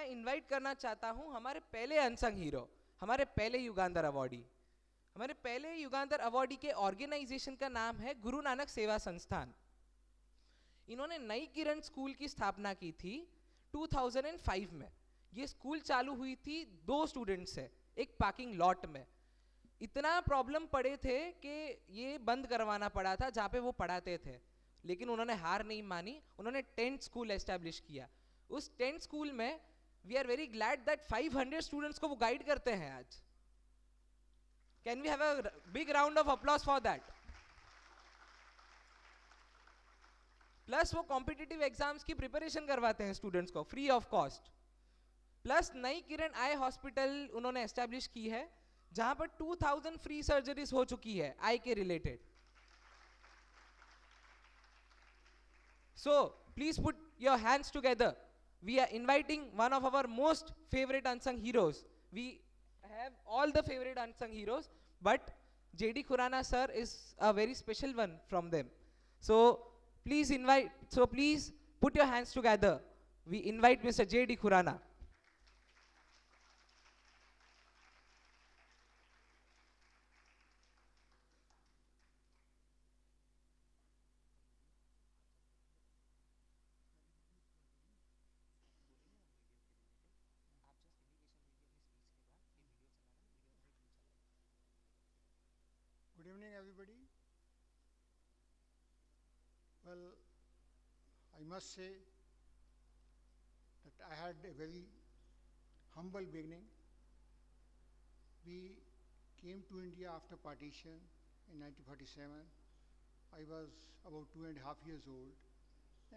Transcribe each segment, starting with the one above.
मैं इनवाइट करना चाहता हूं हमारे पहले अनसंग हीरो, हमारे पहले युगांतर अवॉर्डी। हमारे पहले युगांतर अवॉर्डी के ऑर्गेनाइजेशन का नाम है गुरु नानक सेवा संस्थान। इन्होंने नई किरण स्कूल की स्थापना की थी 2005 में। ये स्कूल चालू हुई थी 2 स्टूडेंट्स से एक पार्किंग लॉट में। इतना प्रॉब्लम पड़े थे कि ये बंद करवाना पड़ा था जहाँ पे वो पढ़ाते थे, लेकिन उन्होंने हार नहीं मानी। उन्होंने टेंट स्कूल एस्टेब्लिश किया। उस टेंट स्कूल में we are very glad that 500 students को वो गाइड करते हैं आज। Can we have a big round of applause for that. Plus वो कॉम्पिटिटिव एग्जाम्स की प्रिपरेशन करवाते हैं स्टूडेंट्स को फ्री ऑफ कॉस्ट। प्लस नई किरण आई हॉस्पिटल उन्होंने एस्टेब्लिश की है जहां पर 2000 फ्री सर्जरीज हो चुकी है आई के related. So please put your hands together. We are inviting one of our most favorite unsung heroes. We have all the favorite unsung heroes, but J.D. Khurana sir is a very special one from them. So please put your hands together. We invite Mr. J.D. Khurana. Good evening, everybody. Well, I must say that I had a very humble beginning. We came to India after partition in 1947. I was about 2.5 years old,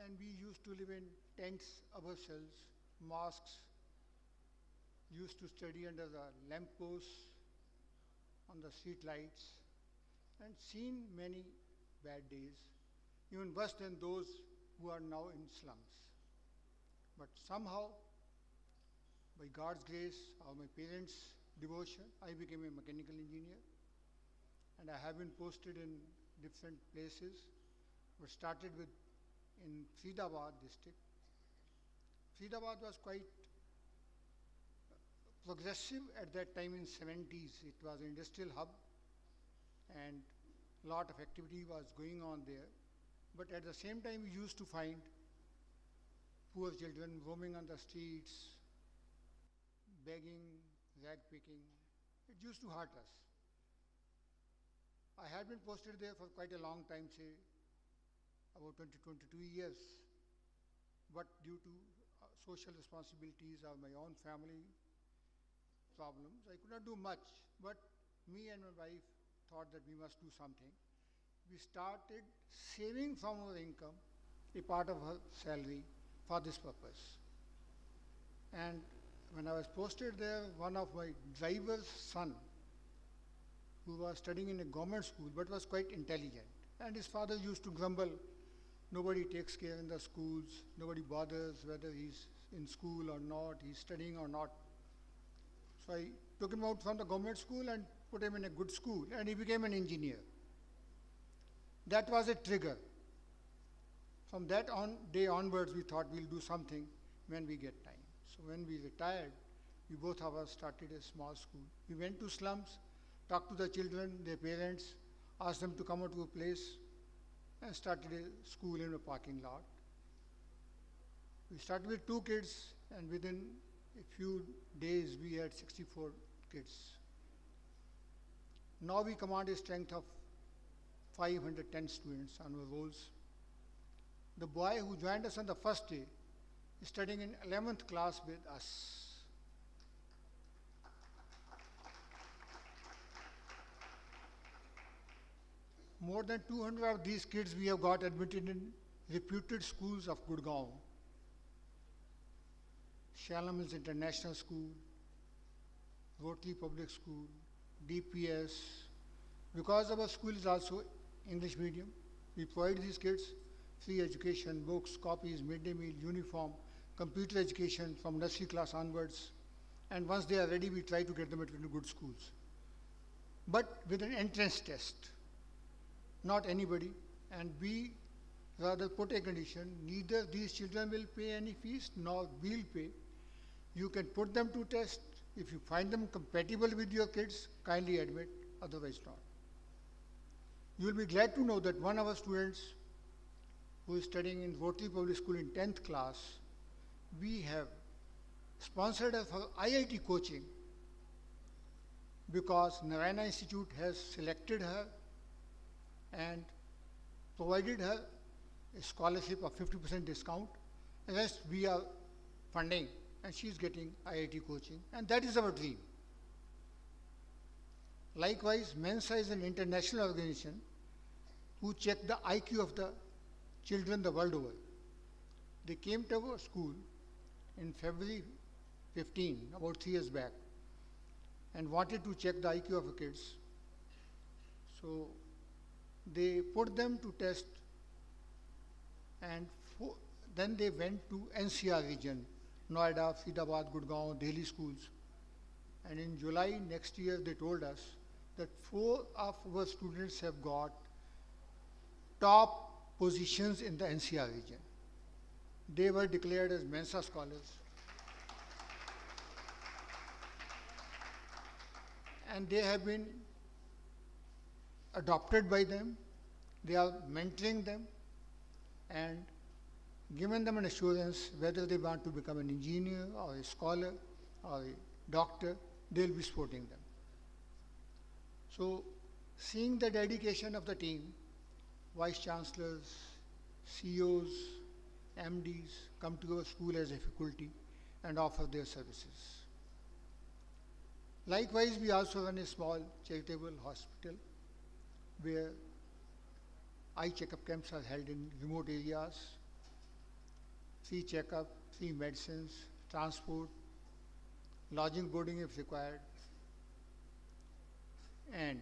and we used to live in tents ourselves, mosques, used to study under the lampposts, on the street lights, and seen many bad days, even worse than those who are now in slums. But somehow, by God's grace or my parents' devotion, I became a mechanical engineer, and I have been posted in different places. We started with in Faridabad district. Faridabad was quite progressive at that time in 70s. It was an industrial hub, and a lot of activity was going on there. But at the same time, we used to find poor children roaming on the streets, begging, rag picking. It used to hurt us. I had been posted there for quite a long time, say about 22 years. But due to social responsibilities or my own family problems, I could not do much. But me and my wife thought that we must do something. We started saving from our income a part of our salary for this purpose. And when I was posted there, one of my driver's son, who was studying in a government school but was quite intelligent, and his father used to grumble, nobody takes care in the schools, nobody bothers whether he's in school or not, he's studying or not. So I took him out from the government school and put him in a good school, and he became an engineer. That was a trigger. From that day onwards, we thought we'll do something when we get time. So when we retired, we both of us started a small school. We went to slums, talked to the children, their parents, asked them to come out to a place, and started a school in a parking lot. We started with 2 kids, and within a few days, we had 64 kids. Now we command a strength of 510 students on our rolls. The boy who joined us on the first day is studying in 11th class with us. More than 200 of these kids we have got admitted in reputed schools of Gurgaon. Shalom is International School, Rotary Public School, DPS. Because our school is also English medium, we provide these kids free education, books, copies, midday meal, uniform, computer education from nursery class onwards. And once they are ready, we try to get them into good schools. But with an entrance test, not anybody. And we rather put a condition, neither these children will pay any fees, nor we'll pay. You can put them to test. If you find them compatible with your kids, kindly admit, otherwise not. You will be glad to know that one of our students who is studying in Rotary Public School in 10th class, we have sponsored her for IIT coaching because Narayana Institute has selected her and provided her a scholarship of 50% discount. The rest we are funding, and she is getting IIT coaching, and that is our dream. Likewise, Mensa is an international organization who check the IQ of the children the world over. They came to our school in February 15, about 3 years back, and wanted to check the IQ of the kids. So they put them to test, and then they went to NCR region, Noida, Faridabad, Gurgaon, Delhi schools. And in July next year, they told us that 4 of our students have got top positions in the NCR region. They were declared as Mensa scholars. And they have been adopted by them. They are mentoring them and given them an assurance whether they want to become an engineer or a scholar or a doctor, they'll be supporting them. So, seeing the dedication of the team, vice chancellors, CEOs, MDs come to our school as a faculty and offer their services. Likewise, we also run a small charitable hospital where eye checkup camps are held in remote areas, free checkup, free medicines, transport, lodging, boarding if required, and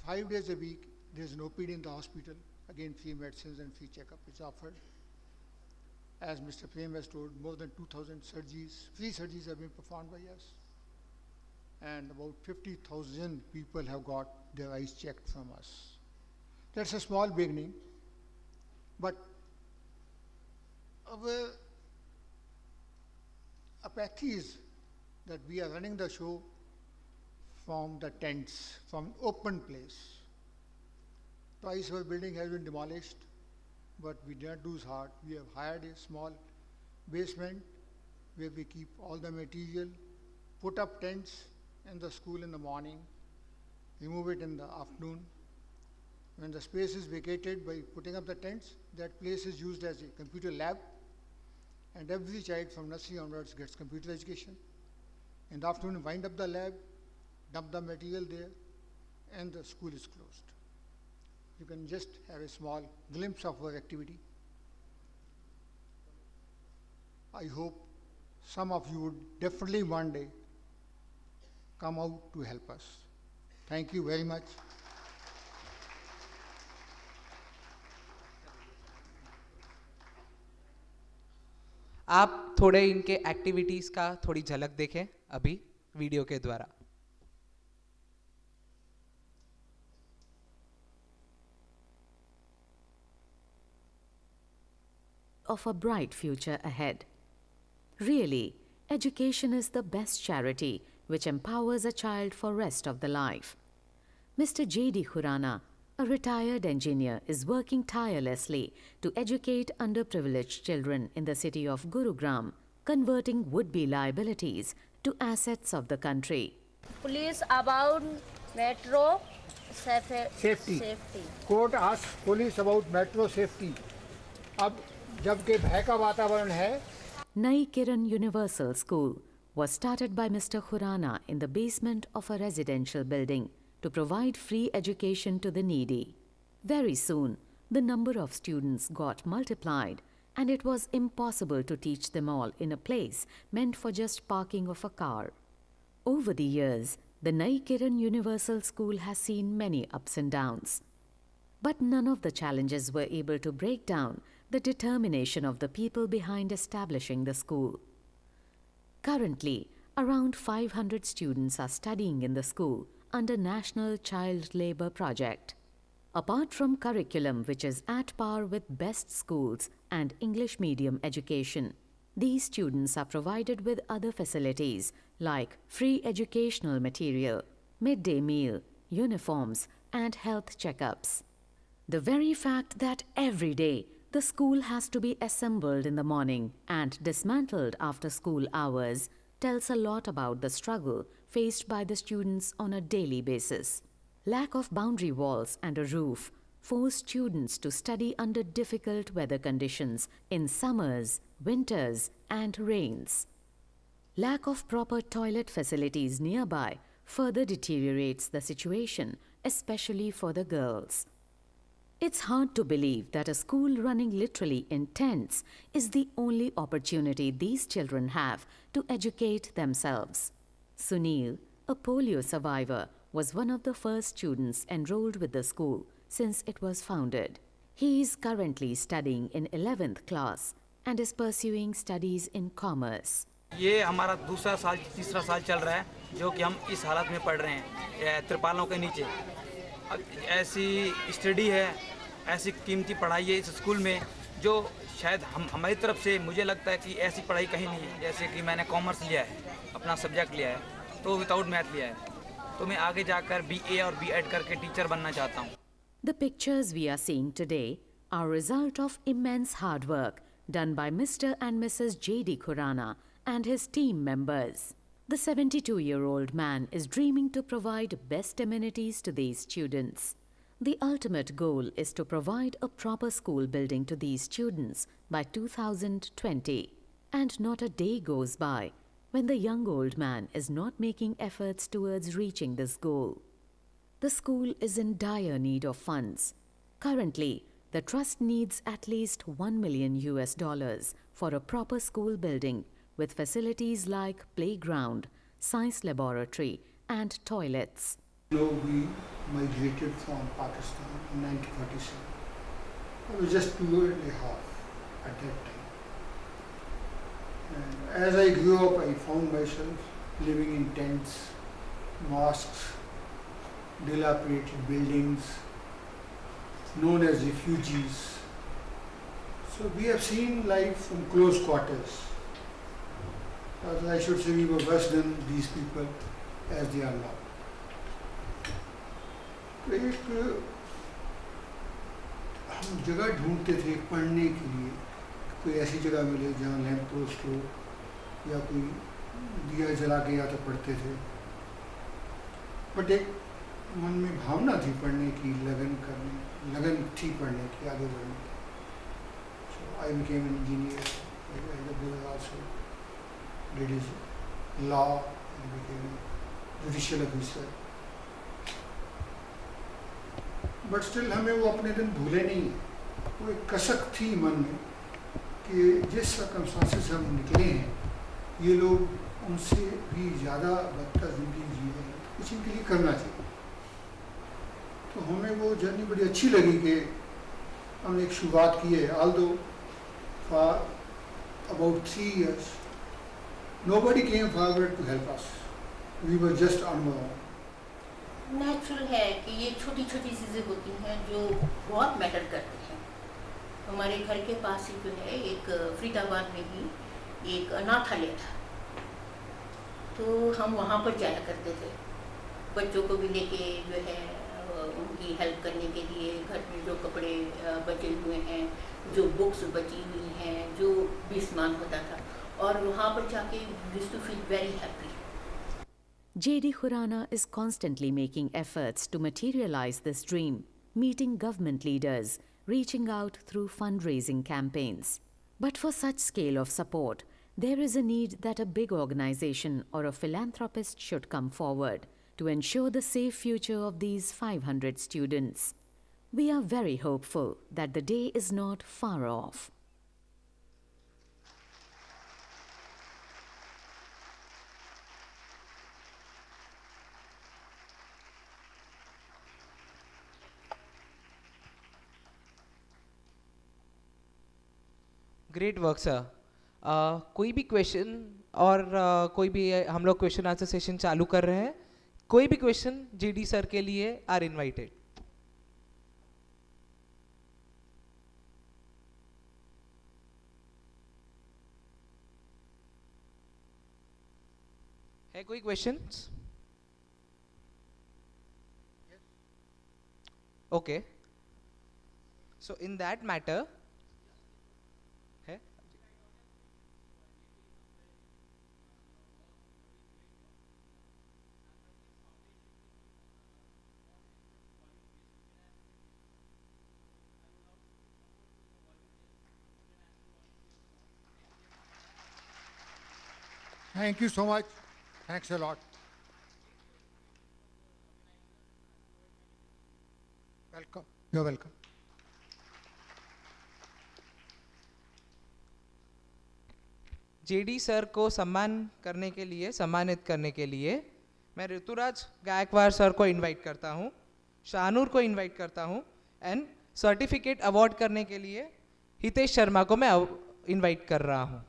5 days a week there is an OPD in the hospital, again free medicines and free checkup is offered. As Mr. Prem has told, more than 2,000 surgeries, free surgeries have been performed by us, and about 50,000 people have got their eyes checked from us. That's a small beginning, but our apathy is that we are running the show from the tents, from open place. Twice our building has been demolished, but we did not lose heart. We have hired a small basement where we keep all the material, put up tents in the school in the morning, remove it in the afternoon. When the space is vacated by putting up the tents, that place is used as a computer lab, and every child from nursery onwards gets computer education. In the afternoon, wind up the lab, dump the material there, and the school is closed. You can just have a small glimpse of our activity. I hope some of you would definitely one day come out to help us. Thank you very much. आप थोड़े इनके activities का थोड़ी झलक देखें अभी video के द्वारा. Of a bright future ahead. Really, education is the best charity which empowers a child for rest of the life. Mr. J.D. Khurana, a retired engineer, is working tirelessly to educate underprivileged children in the city of Gurugram, converting would-be liabilities to assets of the country. Police about metro Safety. Court asks police about metro safety. अब जबकि भय का वातावरण है. Nai Kiran Universal School was started by Mr. Khurana in the basement of a residential building to provide free education to the needy. Very soon, the number of students got multiplied, and it was impossible to teach them all in a place meant for just parking of a car. Over the years, the Nai Kiran Universal School has seen many ups and downs. But none of the challenges were able to break down the determination of the people behind establishing the school. Currently, around 500 students are studying in the school under National Child Labour Project. Apart from curriculum which is at par with best schools and English medium education, These students are provided with other facilities like free educational material, midday meal, uniforms, and health checkups. The very fact that every day the school has to be assembled in the morning and dismantled after school hours tells a lot about the struggle faced by the students on a daily basis. Lack of boundary walls and a roof force students to study under difficult weather conditions in summers, winters, and rains. Lack of proper toilet facilities nearby further deteriorates the situation, especially for the girls. It's hard to believe that a school running literally in tents is the only opportunity these children have to educate themselves. Sunil, a polio survivor, was one of the first students enrolled with the school since it was founded. He is currently studying in 11th class and is pursuing studies in commerce. ये हमारा दूसरा साल तीसरा साल चल रहा है जो कि हम इस हालत में पढ़ रहे हैं त्रिपालों के नीचे। ऐसी स्टडी है, ऐसी कीमती पढ़ाई है इस स्कूल में जो शायद हमारी तरफ से मुझे लगता है कि ऐसी पढ़ाई कहीं नहीं है। जैसे कि मैंने कॉमर्स लिया है, अपना सब्जेक्ट लिया है, तो विदाउट मैथ लिया है, तो मैं आगे जाकर BA और B.Ed करके टीचर बनना चाहता हूँ। The pictures we are seeing today are a result of immense hard work done by Mr. and Mrs. J.D. Khurana and his team members. The 72-year-old man is dreaming to provide best amenities to these students. The ultimate goal is to provide a proper school building to these students by 2020. And not a day goes by when the young old man is not making efforts towards reaching this goal. The school is in dire need of funds. Currently, the trust needs at least $1 million for a proper school building with facilities like playground, science laboratory, and toilets. We migrated from Pakistan in 1947. I was just 2.5 at that time. And as I grew up, I found myself living in tents, mosques, dilapidated buildings, known as refugees. So we have seen life from close quarters. As I should say, we were worse than these people as they are now. तो एक हम जगह ढूंढते थे पढ़ने के लिए, कोई ऐसी जगह मिले जहाँ लैंप पोस्ट हो या कोई दिया जला के या तो पढ़ते थे। बट एक मन में भावना थी पढ़ने की, लगन थी पढ़ने की, आगे बढ़ने की। So I became an engineer. My brother also did his law and became a judicial officer. But still हमें वो अपने दिन भूले नहीं। वो एक कसक थी मन में कि जिस सर्कमस्टांसेस से हम निकले हैं, ये लोग उनसे भी ज़्यादा बदतर ज़िंदगी जी रहे हैं, कुछ इनके लिए करना चाहिए। तो हमें वो जर्नी बड़ी अच्छी लगी कि हमने एक शुरुआत की है। Although for about 3 years nobody came forward to help us. We were just on our own. Natural है कि ये छोटी छोटी चीज़ें होती हैं जो बहुत मैटर करती हैं। हमारे घर के पास ही जो है एक फरीदाबाद में ही एक अनाथालय था, तो हम वहाँ पर जाया करते थे बच्चों को भी लेके, जो है उनकी हेल्प करने के लिए। घर में जो कपड़े बचे हुए हैं, जो बुक्स बची हुई हैं, जो भी सामान होता था, और वहाँ पर जाके used to feel very happy. J.D. Khurana is constantly making efforts to materialize this dream, meeting government leaders, reaching out through fundraising campaigns. But for such scale of support, there is a need that a big organization or a philanthropist should come forward to ensure the safe future of these 500 students. We are very hopeful that the day is not far off. Great work sir. कोई भी question और कोई भी हम लोग question answer session चालू कर रहे हैं। कोई भी क्वेश्चन जीडी सर के लिए आर इनवाइटेड। है कोई questions? Okay, so in that matter है Thank you so much. Thanks a lot. Welcome. You're welcome. JD sir को सम्मानित करने के लिए मैं ऋतुराज गायकवाड़ सर को इनवाइट करता हूं, शाहनूर को इनवाइट करता हूं एंड सर्टिफिकेट अवार्ड करने के लिए हितेश शर्मा को मैं इनवाइट कर रहा हूं.